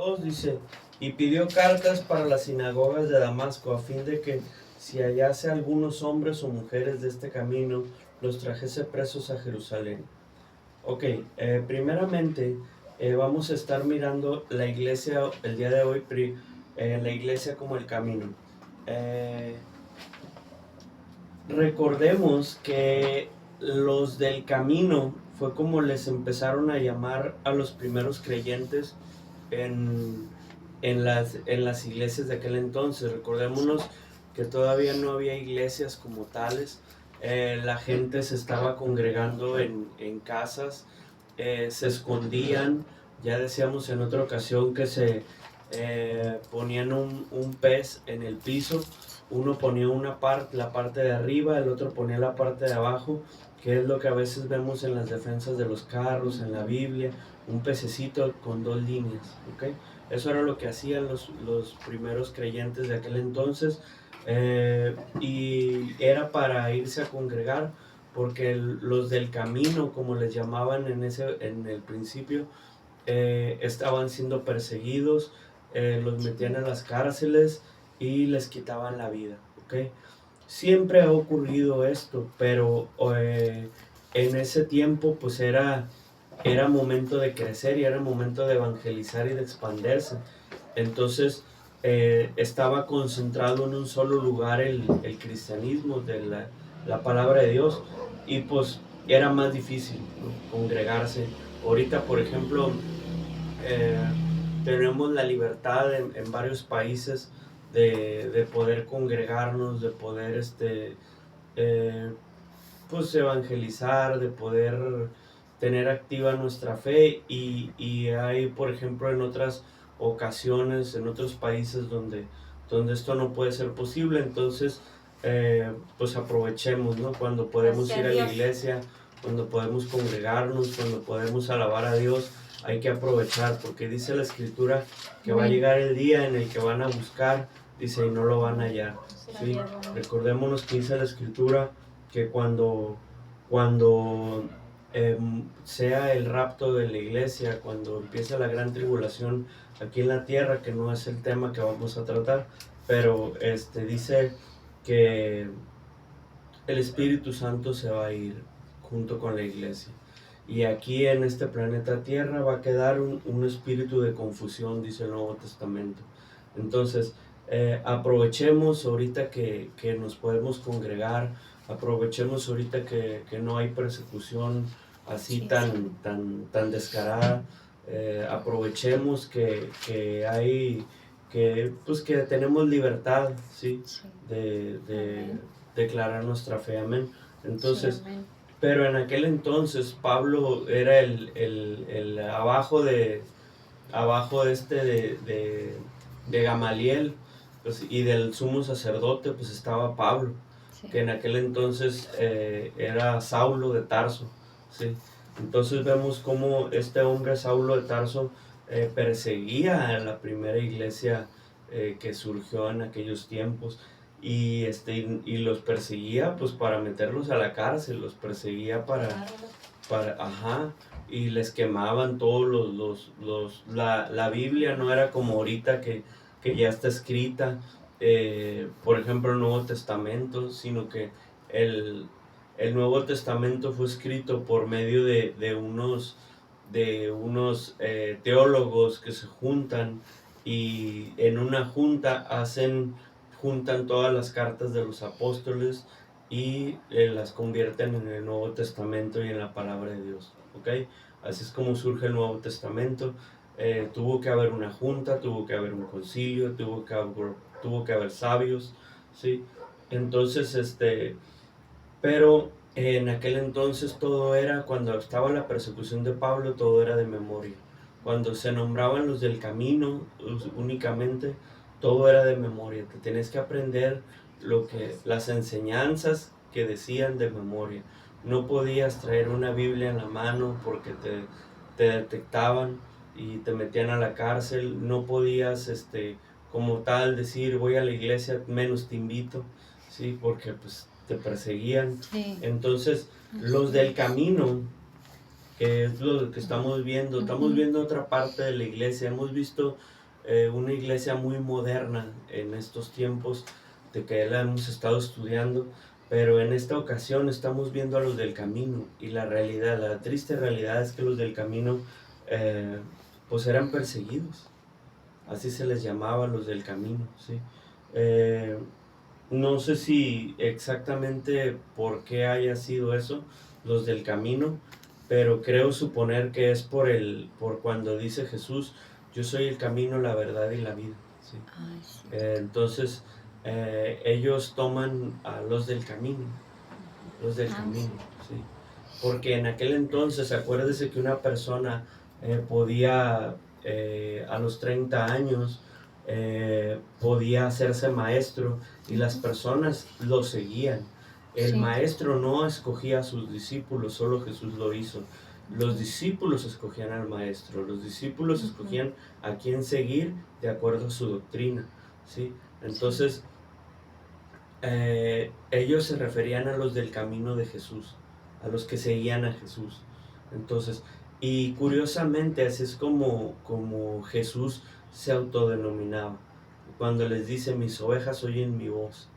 2 dice, y pidió cartas para las sinagogas de Damasco a fin de que si hallase algunos hombres o mujeres de este camino, los trajese presos a Jerusalén. Ok, primeramente vamos a estar mirando la iglesia el día de hoy, la iglesia como el camino. Eh, Recordemos que los del camino fue como les empezaron a llamar a los primeros creyentes en, en las iglesias de aquel entonces. Recordémonos que todavía no había iglesias como tales. La gente se estaba congregando en casas, se escondían. Ya decíamos en otra ocasión que se ponían un pez en el piso. Uno ponía la parte de arriba, el otro ponía la parte de abajo, que es lo que a veces vemos en las defensas de los carros, en la Biblia, un pececito con 2 líneas, ¿ok? Eso era lo que hacían los primeros creyentes de aquel entonces, y era para irse a congregar, porque los del camino, como les llamaban en el principio, estaban siendo perseguidos, los metían a las cárceles y les quitaban la vida, ¿ok? Siempre ha ocurrido esto, pero en ese tiempo pues era momento de crecer y era momento de evangelizar y de expandirse. Entonces estaba concentrado en un solo lugar el cristianismo de la palabra de Dios, y pues era más difícil, ¿no?, congregarse. Ahorita, por ejemplo, eh, tenemos la libertad en varios países de poder congregarnos, de poder eh, pues evangelizar, de poder tener activa nuestra fe, y hay, por ejemplo, en otras ocasiones, en otros países donde esto no puede ser posible. Entonces pues aprovechemos, ¿no? Cuando podemos ir a la iglesia, cuando podemos congregarnos, cuando podemos alabar a Dios, hay que aprovechar, porque dice la Escritura que va a llegar el día en el que van a buscar, dice, y no lo van a hallar, ¿sí? Recordémonos que dice la Escritura que cuando sea el rapto de la iglesia, cuando empiece la gran tribulación aquí en la tierra, que no es el tema que vamos a tratar, pero dice que el Espíritu Santo se va a ir junto con la iglesia. Y aquí en este planeta Tierra va a quedar un espíritu de confusión, dice el Nuevo Testamento. Entonces, aprovechemos ahorita que nos podemos congregar, aprovechemos ahorita que no hay persecución así tan descarada, aprovechemos que hay, pues que tenemos libertad, ¿sí? De declarar nuestra fe, amén. Entonces, sí, amén. Pero en aquel entonces Pablo era el abajo de Gamaliel, pues, y del sumo sacerdote pues estaba Pablo, sí, que en aquel entonces era Saulo de Tarso, ¿sí? Entonces vemos cómo este hombre Saulo de Tarso perseguía a la primera iglesia que surgió en aquellos tiempos, y los perseguía pues para meterlos a la cárcel, los perseguía ajá, y les quemaban todos la Biblia no era como ahorita que ya está escrita, por ejemplo el Nuevo Testamento, sino que el, el Nuevo Testamento fue escrito por medio de unos teólogos que se juntan, y en una junta juntan todas las cartas de los apóstoles y las convierten en el Nuevo Testamento y en la palabra de Dios, ¿ok? Así es como surge el Nuevo Testamento. Tuvo que haber una junta, tuvo que haber un concilio, tuvo que haber sabios, ¿sí? Entonces, pero en aquel entonces todo era, cuando estaba la persecución de Pablo, todo era de memoria. Cuando se nombraban los del camino únicamente, todo era de memoria. Te tenías que aprender las enseñanzas que decían de memoria. No podías traer una Biblia en la mano porque te detectaban y te metían a la cárcel. No podías como tal decir voy a la iglesia, menos te invito, sí, porque pues te perseguían. Sí. Entonces los del camino que es lo que estamos viendo. Estamos viendo otra parte de la iglesia. Hemos visto una iglesia muy moderna en estos tiempos de que la hemos estado estudiando, pero en esta ocasión estamos viendo a los del camino, y la realidad, la triste realidad es que los del camino eh, pues eran perseguidos, así se les llamaba, los del camino, ¿sí? Eh, no sé si exactamente por qué haya sido eso, los del camino, pero creo suponer que es por cuando dice Jesús: yo soy el camino, la verdad y la vida, ¿sí? Ay, sí. Entonces, ellos toman a los del camino, los del Ah, camino, sí. ¿sí? Porque en aquel entonces, acuérdese que una persona podía, a los 30 años, podía hacerse maestro, y las personas lo seguían. El Sí. maestro no escogía a sus discípulos, solo Jesús lo hizo. Los discípulos escogían al maestro, los discípulos escogían a quién seguir de acuerdo a su doctrina, ¿sí? Sí. Entonces, ellos se referían a los del camino de Jesús, a los que seguían a Jesús. Entonces, y curiosamente, así es como Jesús se autodenominaba. Cuando les dice: mis ovejas oyen mi voz.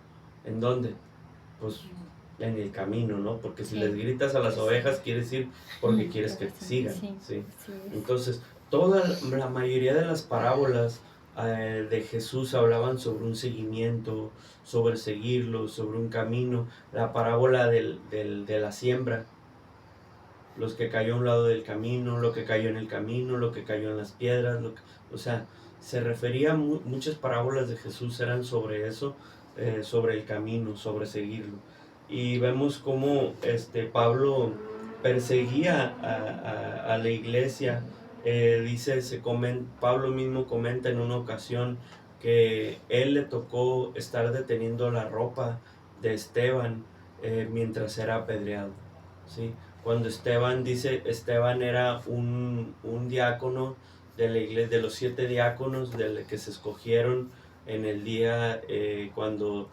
¿En dónde? Pues en el camino, ¿no? Porque si les Sí. gritas a las ovejas, quiere decir porque quieres que te sigan, Sí, ¿sí? así es. Entonces, la mayoría de las parábolas de Jesús hablaban sobre un seguimiento, sobre seguirlo, sobre un camino. La parábola de la siembra, los que cayó a un lado del camino, lo que cayó en el camino, lo que cayó en las piedras, o sea, se refería, muchas parábolas de Jesús eran sobre eso, sobre el camino, sobre seguirlo. Y vemos cómo Pablo perseguía a la iglesia. Pablo mismo comenta en una ocasión que él le tocó estar deteniendo la ropa de Esteban mientras era apedreado, ¿sí? Cuando Esteban era un diácono de la iglesia, de los 7 diáconos que se escogieron en el día cuando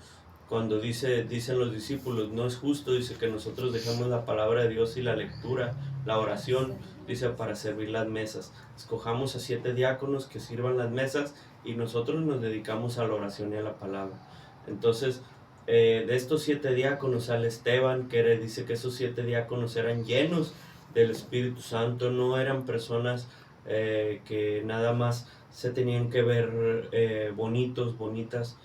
dicen los discípulos: no es justo, dice, que nosotros dejemos la palabra de Dios y la lectura, la oración, dice, para servir las mesas. Escojamos a 7 diáconos que sirvan las mesas, y nosotros nos dedicamos a la oración y a la palabra. Entonces, de estos 7 diáconos sale Esteban, dice que esos 7 diáconos eran llenos del Espíritu Santo, no eran personas que nada más se tenían que ver bonitas,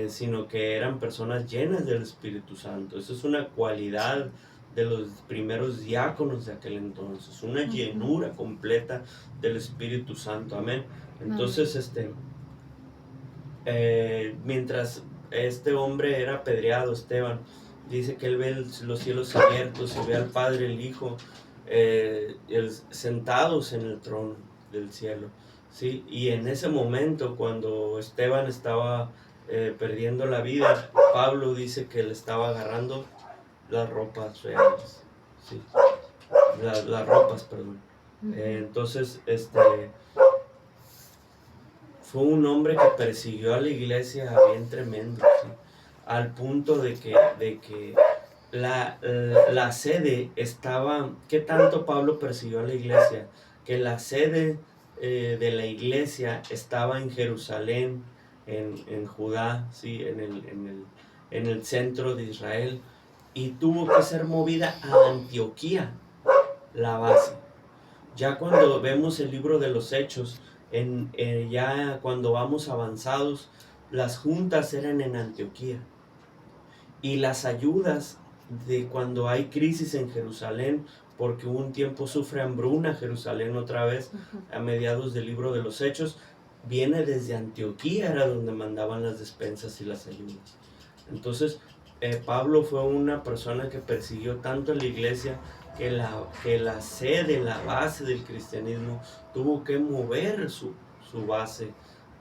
sino que eran personas llenas del Espíritu Santo. Eso es una cualidad de los primeros diáconos de aquel entonces, una llenura completa del Espíritu Santo, amén. Entonces, mientras este hombre era apedreado, Esteban, dice que él ve los cielos abiertos y ve al Padre, el Hijo, sentados en el trono del cielo, ¿sí? Y en ese momento, cuando Esteban estaba perdiendo la vida, Pablo dice que le estaba agarrando las ropas reales, ¿sí? Las ropas, perdón. Entonces, fue un hombre que persiguió a la iglesia bien tremendo, ¿sí? Al punto de que la sede estaba. ¿Qué tanto Pablo persiguió a la iglesia? Que la sede de la iglesia estaba en Jerusalén, en Judá, ¿sí? En el centro de Israel, y tuvo que ser movida a Antioquía, la base. Ya cuando vemos el libro de los Hechos, ya cuando vamos avanzados, las juntas eran en Antioquía. Y las ayudas de cuando hay crisis en Jerusalén, porque un tiempo sufre hambruna Jerusalén otra vez, a mediados del libro de los Hechos, viene desde Antioquía, era donde mandaban las despensas y las ayudas. Entonces, Pablo fue una persona que persiguió tanto a la iglesia que la sede, la base del cristianismo, tuvo que mover su base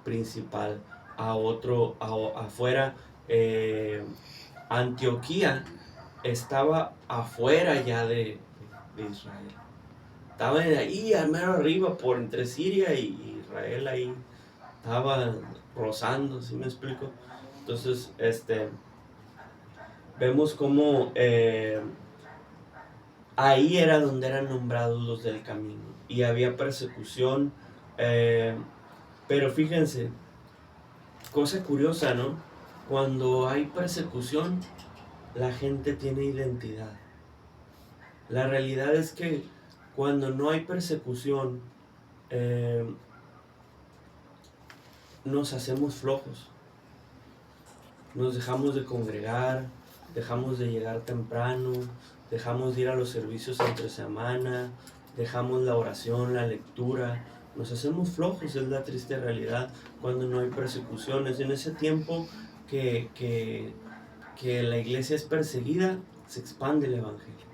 principal afuera. Antioquía estaba afuera ya de Israel. Estaba ahí, al mero arriba, por entre Siria y Israel, ahí estaba rozando, ¿sí me explico? Entonces, vemos cómo ahí era donde eran nombrados los del camino y había persecución. Pero fíjense, cosa curiosa, ¿no? Cuando hay persecución, la gente tiene identidad. La realidad es que cuando no hay persecución, nos hacemos flojos, nos dejamos de congregar, dejamos de llegar temprano, dejamos de ir a los servicios entre semana, dejamos la oración, la lectura, nos hacemos flojos, es la triste realidad cuando no hay persecuciones. En ese tiempo que la iglesia es perseguida, se expande el evangelio.